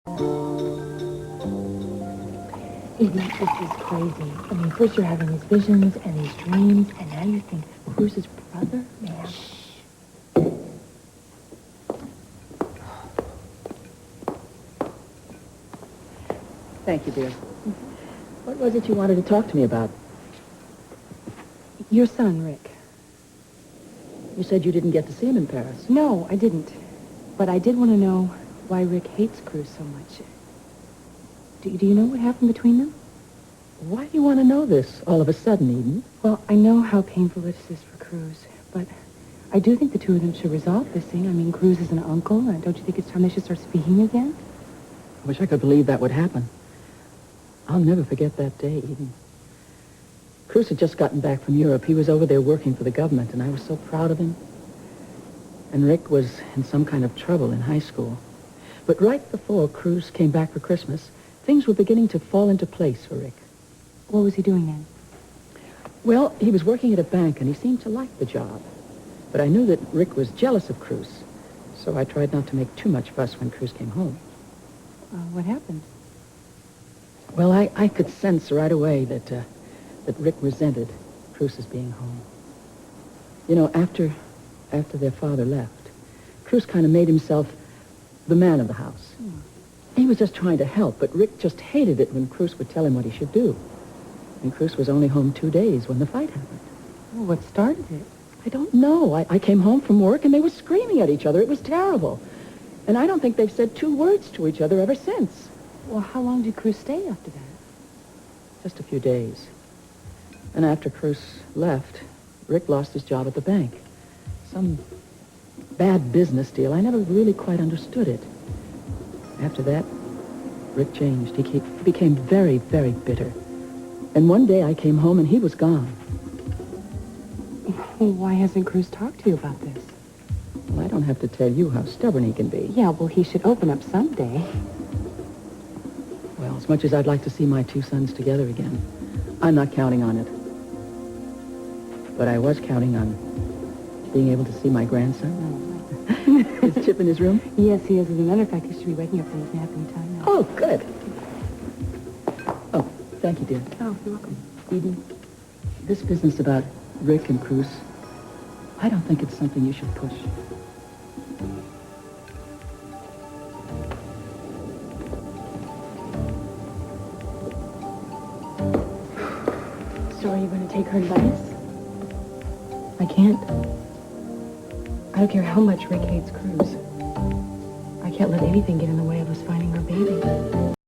Edie, this is crazy. I mean, first you're having these visions and these dreams, and now you think Cruz's brother? Man. Thank you, dear. What was it you wanted to talk to me about? Your son, Rick. You said you didn't get to see him in Paris. No, I didn't. But I did want to know why Rick hates Cruz so much. Do you know what happened between them? Why do you want to know this all of a sudden, Eden? Well, I know how painful this is for Cruz, but I do think the two of them should resolve this thing. I mean, Cruz is an uncle, and don't you think it's time they should start speaking again? I wish I could believe that would happen. I'll never forget that day, Eden. Cruz had just gotten back from Europe. He was over there working for the government, and I was so proud of him. And Rick was in some kind of trouble in high school. But right before Cruz came back for Christmas, things were beginning to fall into place for Rick. What was he doing then? Well, he was working at a bank, and he seemed to like the job. But I knew that Rick was jealous of Cruz, so I tried not to make too much fuss when Cruz came home. What happened? Well, I could sense right away that Rick resented Cruz's being home. You know, after their father left, Cruz kind of made himself the man of the house. He was just trying to help, but Rick just hated it when Cruz would tell him what he should do. And Cruz was only home 2 days when the fight happened. Well, what started it? I don't know. I came home from work, and they were screaming at each other. It was terrible. And I don't think they've said 2 words to each other ever since. Well, how long did Cruz stay after that? Just a few days. And after Cruz left, Rick lost his job at the bank. Some bad business deal. I never really quite understood it. After that, Rick changed. He became very, very bitter. And one day I came home and he was gone. Well, why hasn't Cruz talked to you about this? Well, I don't have to tell you how stubborn he can be. Yeah, well, he should open up someday. Well, as much as I'd like to see my 2 sons together again, I'm not counting on it. But I was counting on being able to see my grandson. Is Chip in his room? Yes, he is. As a matter of fact, he should be waking up from his nap any time now. Oh, good. Oh, thank you, dear. Oh, you're welcome. Eden, this business about Rick and Cruz, I don't think it's something you should push. So are you going to take her advice? I can't. I don't care how much Rick hates Cruz. I can't let anything get in the way of us finding our baby.